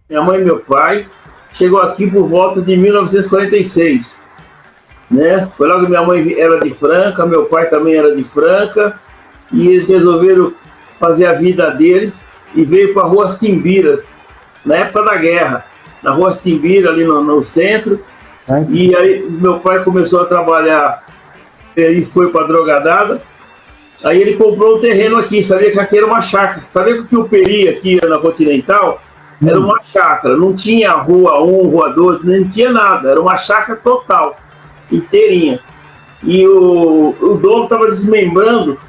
minha mãe e meu pai, chegou aqui por volta de 1946, né? Foi logo que minha mãe era de Franca, meu pai também era de Franca, e eles resolveram fazer a vida deles e veio para a Rua Timbiras, na época da guerra, na Rua Timbira, ali no centro, e aí meu pai começou a trabalhar e foi para Drogadada. Aí ele comprou um terreno aqui, sabia que aqui era uma chácara. Sabia que o Peri aqui na Continental era uma chácara, não tinha rua 1, rua 2, nem tinha nada, era uma chácara total, inteirinha. E o dono estava desmembrando,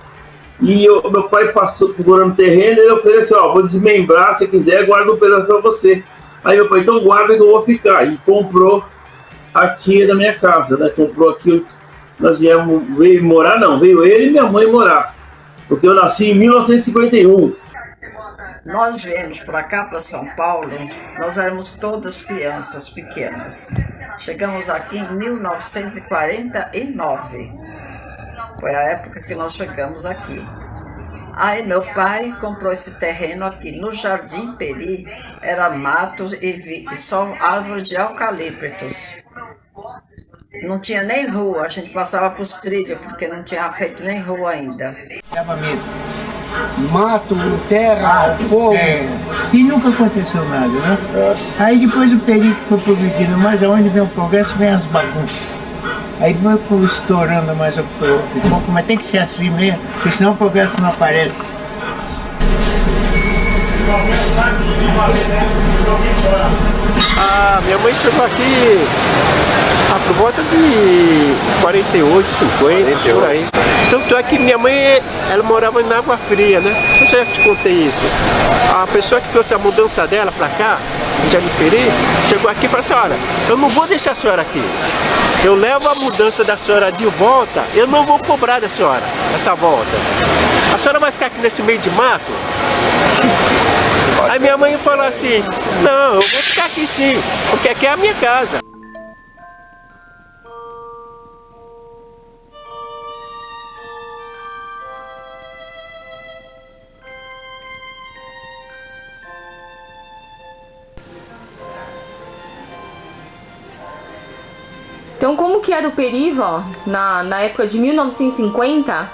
e o meu pai passou procurando terreno, e ele ofereceu, ó, vou desmembrar, se quiser, guarda um pedaço para você. Aí meu pai, então guarda que eu vou ficar. E comprou aqui na minha casa, né? Comprou aqui, nós viemos, veio morar, não, veio ele e minha mãe morar, porque eu nasci em 1951. Nós viemos para cá, para São Paulo, nós éramos todas crianças pequenas. Chegamos aqui em 1949. Foi a época que nós chegamos aqui. Aí meu pai comprou esse terreno aqui no Jardim Peri, era matos e só árvores de eucaliptos. Não tinha nem rua, a gente passava por trilhos, porque não tinha feito nem rua ainda. Mato, terra, fogo. E nunca aconteceu nada, né? Aí depois o perigo foi progredindo mais, aonde vem o progresso, vem as bagunças. Aí vai estourando mais um pouco, mas tem que ser assim mesmo, porque senão o progresso não aparece. Minha mãe chegou aqui por volta de 48, 50, por aí. Tanto é que minha mãe, ela morava na Água Fria, né? Não sei se eu já te contei isso. A pessoa que trouxe a mudança dela pra cá, em Jardim Peri, chegou aqui e falou assim, olha, eu não vou deixar a senhora aqui. Eu levo a mudança da senhora de volta, eu não vou cobrar da senhora essa volta. A senhora vai ficar aqui nesse meio de mato? Aí minha mãe falou assim, não, eu vou ficar aqui sim, porque aqui é a minha casa. Então, como que era o Peri, vó, na época de 1950?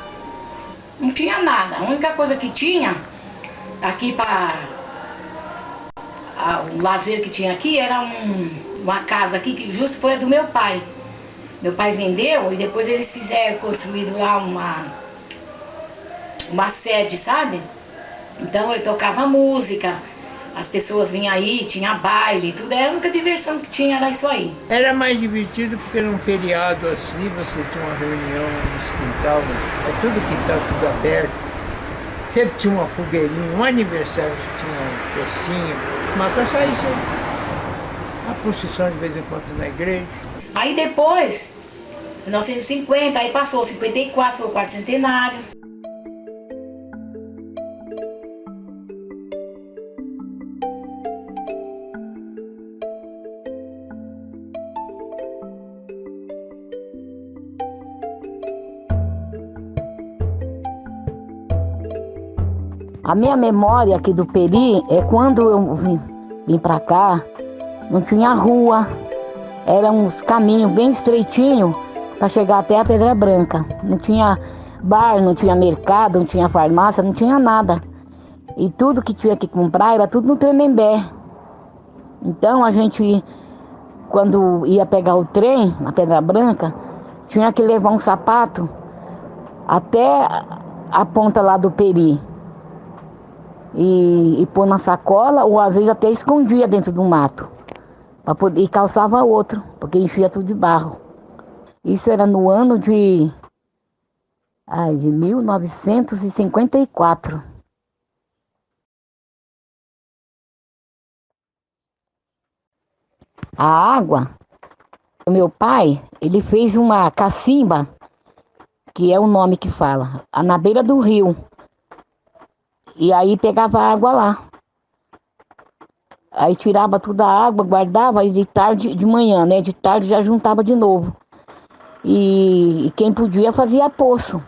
Não tinha nada. A única coisa que tinha aqui para o lazer que tinha aqui era uma casa aqui que justo foi a do meu pai. Meu pai vendeu e depois eles fizeram, construíram lá uma sede, sabe? Então ele tocava música. As pessoas vinham aí, tinha baile, tudo, era a única diversão que tinha, era isso aí. Era mais divertido porque num feriado assim, você tinha uma reunião nos quintal, é tudo quintal, tudo aberto. Sempre tinha uma fogueirinha, um aniversário, você tinha uma festinha, mas pra só isso, a procissão de vez em quando na igreja. Aí depois, 1950, aí passou 54, foi o quarto centenário. A minha memória aqui do Peri é quando eu vim pra cá, não tinha rua, eram uns caminhos bem estreitinhos para chegar até a Pedra Branca. Não tinha bar, não tinha mercado, não tinha farmácia, não tinha nada. E tudo que tinha que comprar era tudo no Tremembé. Então a gente, quando ia pegar o trem na Pedra Branca, tinha que levar um sapato até a ponta lá do Peri. E pôr na sacola, ou às vezes até escondia dentro do mato. E calçava outro, porque enchia tudo de barro. Isso era no ano de 1954. A água, o meu pai, ele fez uma cacimba, que é o nome que fala, na beira do rio. E aí pegava água lá. Aí tirava toda a água, guardava, e de tarde, de manhã, né? De tarde já juntava de novo. E quem podia fazia poço.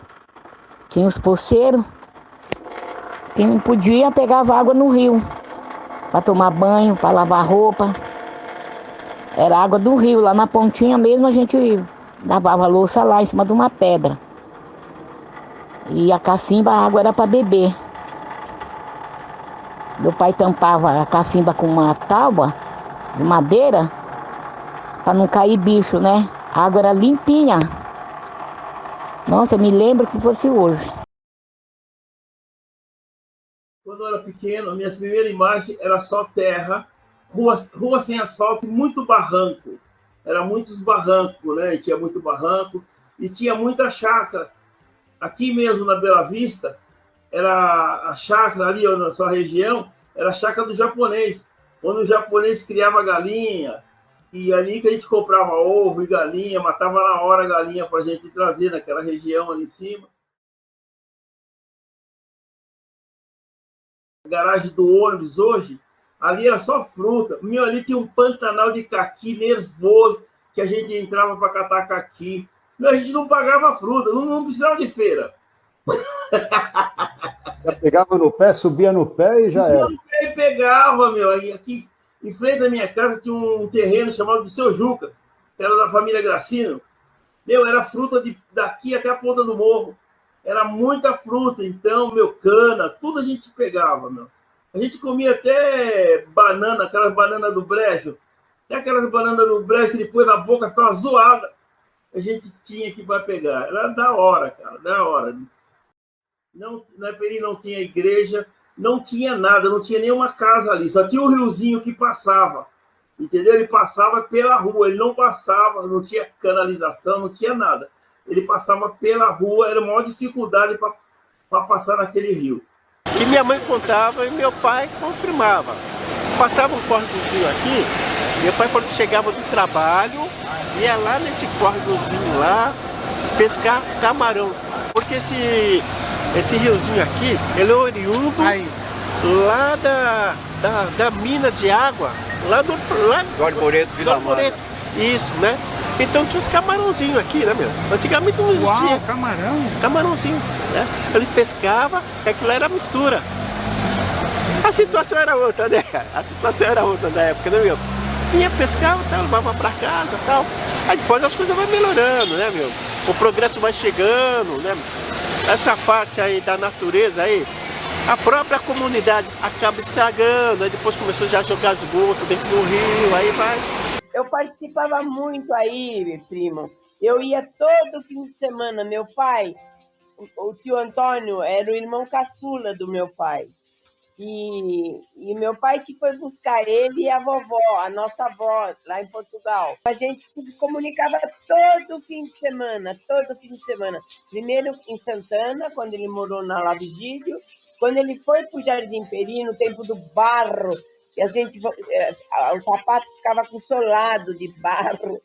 Tinha os poceiros. Quem não podia pegava água no rio. para tomar banho, para lavar roupa. Era água do rio, lá na pontinha mesmo a gente lavava a louça lá em cima de uma pedra. E a cacimba, a água era para beber. Meu pai tampava a cacimba com uma tábua de madeira para não cair bicho, né? A água era limpinha. Nossa, eu me lembro que fosse hoje. Quando eu era pequeno, a minha primeira imagem era só terra, rua sem asfalto e muito barranco. Era muitos barrancos, né? E tinha muito barranco e tinha muita chácara. Aqui mesmo na Bela Vista, era a chácara ali na sua região, era a chácara do japonês, onde o japonês criava galinha, e ali que a gente comprava ovo e galinha, matava na hora a galinha para a gente trazer naquela região ali em cima. A garagem do ônibus hoje, ali era só fruta. Meu, ali tinha um pantanal de caqui nervoso, que a gente entrava para catar caqui. Meu, a gente não pagava fruta, não precisava de feira. Já pegava no pé, subia no pé e já era. E pegava, meu. Aí aqui em frente da minha casa tinha um terreno chamado do Seu Juca, que era da família Gracino. Meu, era fruta daqui até a ponta do morro. Era muita fruta, então, meu, cana, tudo a gente pegava, meu. A gente comia até banana, aquelas bananas do brejo. Até aquelas bananas do brejo que depois a boca ficava zoada. A gente tinha que vai pegar. Era da hora, cara, da hora. Não, na Peri não tinha igreja, não tinha nada, não tinha nenhuma casa ali. Só tinha um riozinho que passava, entendeu? Ele passava pela rua, ele não passava, não tinha canalização, não tinha nada. Ele passava pela rua, era a maior dificuldade para passar naquele rio. Que minha mãe contava e meu pai confirmava. Passava um córregozinho aqui, meu pai falou que chegava do trabalho, ia lá nesse córregozinho lá, pescar camarão. Porque esse riozinho aqui, ele é oriundo lá da mina de água, lá do Arboreto, Vila Mara. Isso, né? Então tinha uns camarãozinhos aqui, né, meu? Antigamente não existia. Uau, camarão? Camarãozinho, né? Ele pescava, que aquilo era mistura. A situação era outra, né? A situação era outra na época, né, meu? Vinha pescar, tal, levava pra casa e tal. Aí depois as coisas vão melhorando, né, meu? O progresso vai chegando, né? Essa parte aí da natureza aí, a própria comunidade acaba estragando, aí depois começou já a jogar esgoto dentro do rio, aí vai. Eu participava muito aí, primo. Eu ia todo fim de semana. Meu pai, o tio Antônio, era o irmão caçula do meu pai. E meu pai que foi buscar ele e a vovó, a nossa avó, lá em Portugal. A gente se comunicava todo fim de semana, todo fim de semana. Primeiro em Santana, quando ele morou na Lavigídio. Quando ele foi para o Jardim Peri, no tempo do barro, e a gente, o sapato ficava com solado de barro.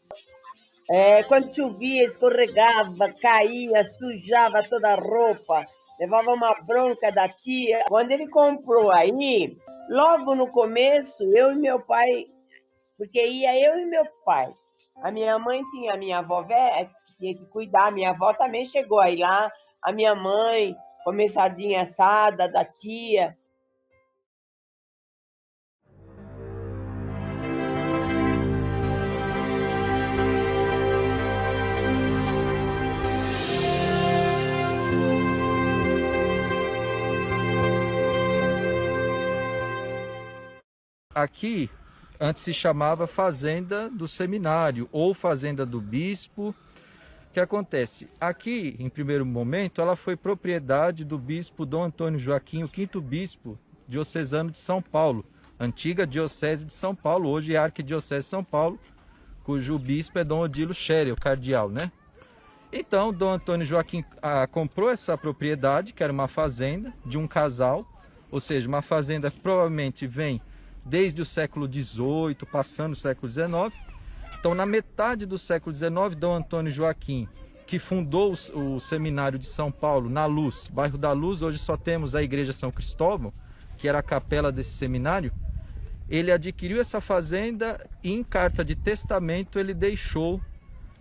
Quando chovia, escorregava, caía, sujava toda a roupa. Levava uma bronca da tia. Quando ele comprou aí, logo no começo, eu e meu pai, porque ia eu e meu pai. A minha mãe tinha a minha avó velha, que tinha que cuidar. A minha avó também chegou aí lá. A minha mãe, comer sardinha assada da tia. Aqui, antes se chamava Fazenda do Seminário ou Fazenda do Bispo. O que acontece? Aqui, em primeiro momento, ela foi propriedade do bispo Dom Antônio Joaquim, o quinto bispo diocesano de São Paulo, antiga diocese de São Paulo, hoje é a Arquidiocese de São Paulo, cujo bispo é Dom Odilo Scherer, o cardeal, né? Então, Dom Antônio Joaquim comprou essa propriedade, que era uma fazenda de um casal, ou seja, uma fazenda que provavelmente vem desde o século XVIII, passando o século XIX. Então, na metade do século XIX, Dom Antônio Joaquim, que fundou o Seminário de São Paulo, na Luz, bairro da Luz, hoje só temos a Igreja São Cristóvão, que era a capela desse seminário, ele adquiriu essa fazenda e, em carta de testamento, ele deixou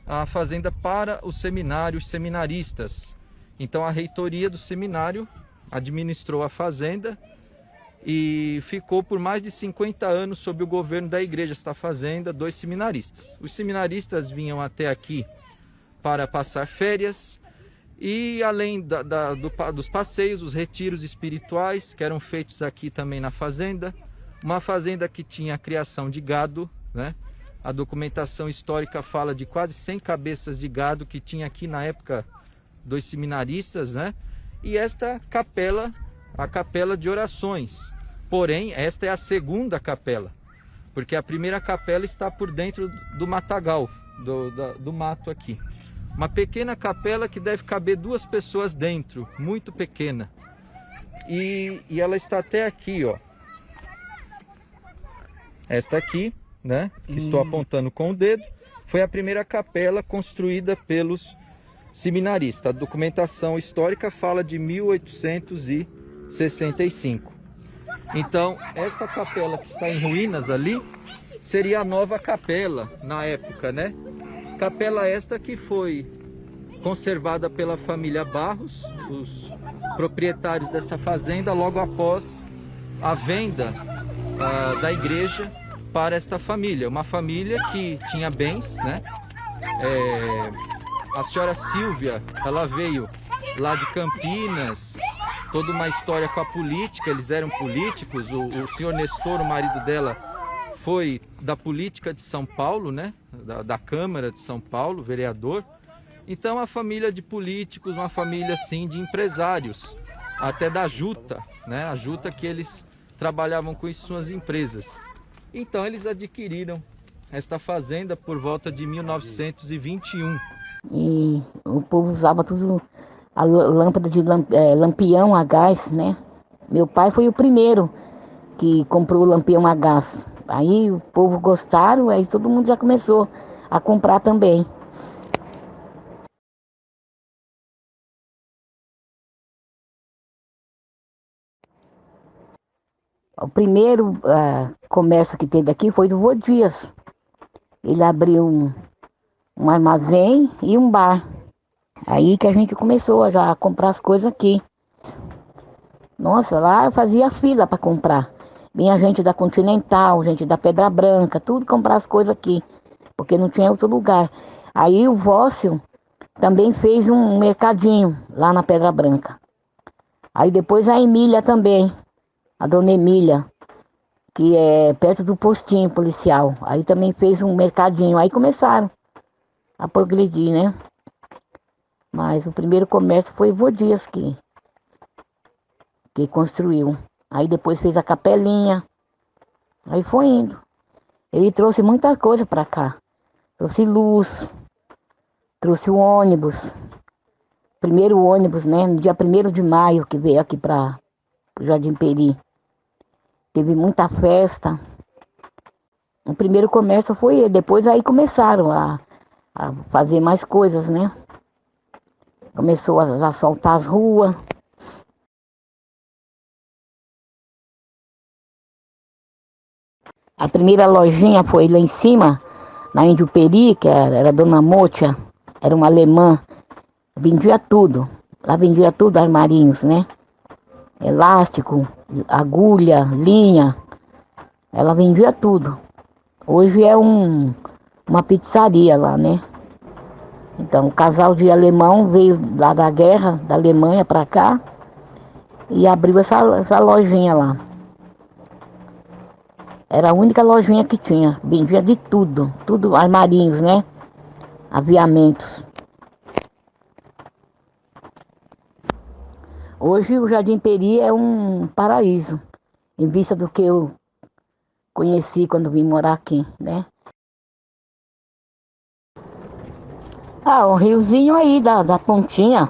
a fazenda para o seminário, os seminaristas. Então, a reitoria do seminário administrou a fazenda e ficou por mais de 50 anos sob o governo da igreja, esta fazenda, dos seminaristas. Os seminaristas vinham até aqui para passar férias e além dos passeios, os retiros espirituais que eram feitos aqui também na fazenda, uma fazenda que tinha a criação de gado, né? A documentação histórica fala de quase 100 cabeças de gado que tinha aqui na época dos seminaristas, né? E esta capela, a capela de orações. Porém, esta é a segunda capela, porque a primeira capela está por dentro do matagal, do mato aqui. Uma pequena capela que deve caber 2 pessoas dentro, muito pequena. E ela está até aqui, ó. Esta aqui, né, que estou apontando com o dedo, foi a primeira capela construída pelos seminaristas. A documentação histórica fala de 1865. Então, esta capela que está em ruínas ali, seria a nova capela na época, né? Capela esta que foi conservada pela família Barros, os proprietários dessa fazenda, logo após a venda da igreja para esta família. Uma família que tinha bens, né? A senhora Silvia, ela veio lá de Campinas, toda uma história com a política, eles eram políticos. O senhor Nestor, o marido dela, foi da política de São Paulo, né? Da Câmara de São Paulo, vereador. Então, a família de políticos, uma família assim de empresários, até da juta, né? A juta que eles trabalhavam com suas empresas. Então, eles adquiriram esta fazenda por volta de 1921. E o povo usava tudo, a lâmpada de lampião a gás, né? Meu pai foi o primeiro que comprou o lampião a gás. Aí o povo gostaram, aí todo mundo já começou a comprar também. O primeiro comércio que teve aqui foi do Vô Dias. Ele abriu um armazém e um bar. Aí que a gente começou a já comprar as coisas aqui. Nossa, lá eu fazia fila para comprar. Vinha gente da Continental, gente da Pedra Branca, tudo comprar as coisas aqui, porque não tinha outro lugar. Aí o Vócio também fez um mercadinho lá na Pedra Branca. Aí depois a Emília também, a dona Emília, que é perto do postinho policial. Aí também fez um mercadinho. Aí começaram a progredir, né? Mas o primeiro comércio foi o Vô Dias que construiu. Aí depois fez a capelinha. Aí foi indo. Ele trouxe muita coisa para cá. Trouxe luz. Trouxe o ônibus. Primeiro ônibus, né? No dia 1º de maio que veio aqui para o Jardim Peri. Teve muita festa. O primeiro comércio foi ele. Depois aí começaram a fazer mais coisas, né? Começou a asfaltar as ruas. A primeira lojinha foi lá em cima, na Índio Peri, que era a Dona Motia, era uma alemã, vendia tudo. Lá vendia tudo, armarinhos, né? Elástico, agulha, linha, ela vendia tudo. Hoje é uma pizzaria lá, né? Então, o casal de alemão veio lá da guerra, da Alemanha para cá, e abriu essa lojinha lá. Era a única lojinha que tinha, vendia de tudo, tudo armarinhos, né? Aviamentos. Hoje o Jardim Peri é um paraíso, em vista do que eu conheci quando vim morar aqui, né? Um riozinho aí da pontinha.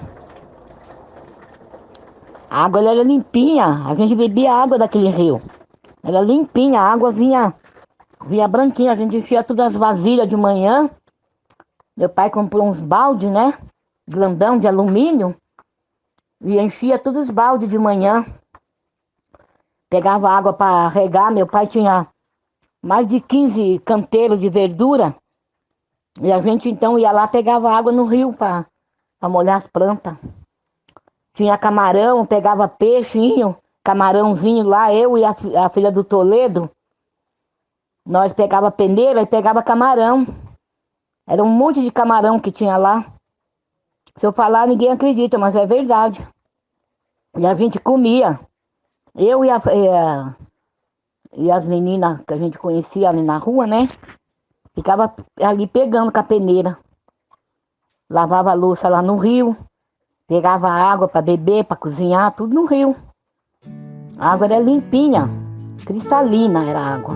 A água era limpinha, a gente bebia água daquele rio. Era limpinha, a água vinha branquinha, a gente enchia todas as vasilhas de manhã. Meu pai comprou uns baldes, né? Grandão de alumínio. E enchia todos os baldes de manhã. Pegava água para regar. Meu pai tinha mais de 15 canteiros de verdura. E a gente então ia lá, pegava água no rio para molhar as plantas. Tinha camarão, pegava peixinho, camarãozinho lá, eu e a filha do Toledo, nós pegava peneira e pegava camarão. Era um monte de camarão que tinha lá. Se eu falar, ninguém acredita, mas é verdade. E a gente comia. Eu e as meninas que a gente conhecia ali na rua, né? Ficava ali pegando com a peneira. Lavava a louça lá no rio. Pegava água para beber, para cozinhar, tudo no rio. A água era limpinha, cristalina era a água.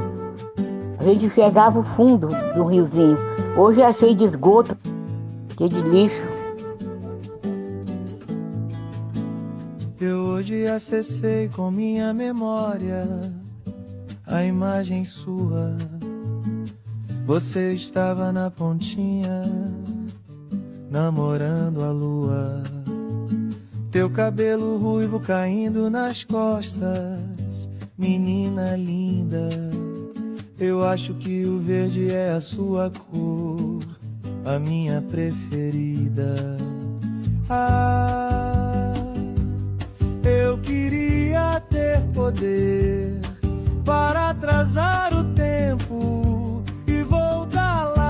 A gente enxergava o fundo do riozinho. Hoje é cheio de esgoto, cheio de lixo. Eu hoje acessei com minha memória a imagem sua. Você estava na pontinha, namorando a lua. Teu cabelo ruivo caindo nas costas, menina linda. Eu acho que o verde é a sua cor, a minha preferida. Ah, eu queria ter poder para atrasar o tempo e voltar lá.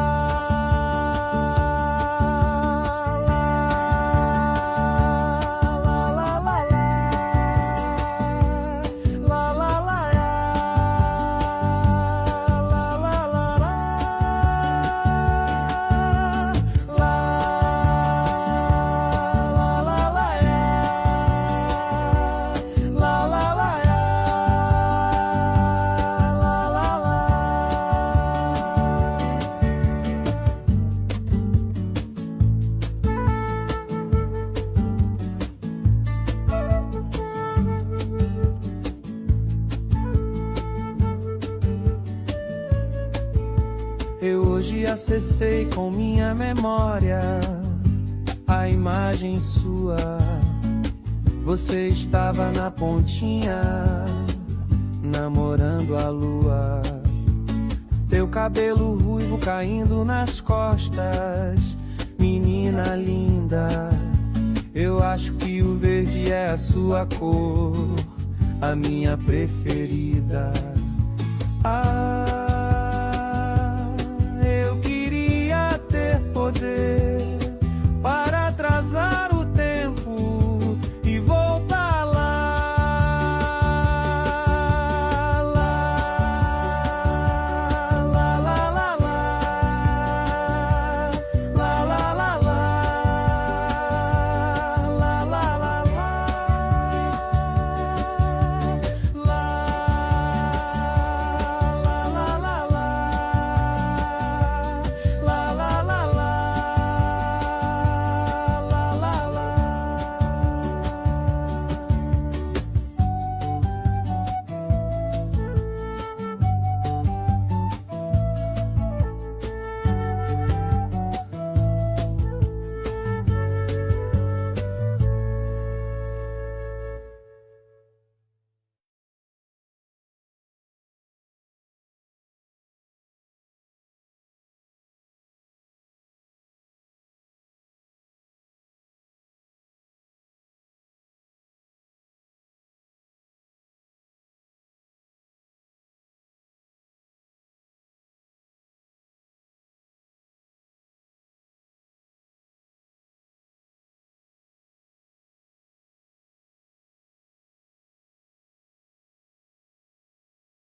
Eu hoje acessei com minha memória a imagem sua. Você estava na pontinha, namorando a lua. Teu cabelo ruivo caindo nas costas, menina linda. Eu acho que o verde é a sua cor, a minha preferida. Ah,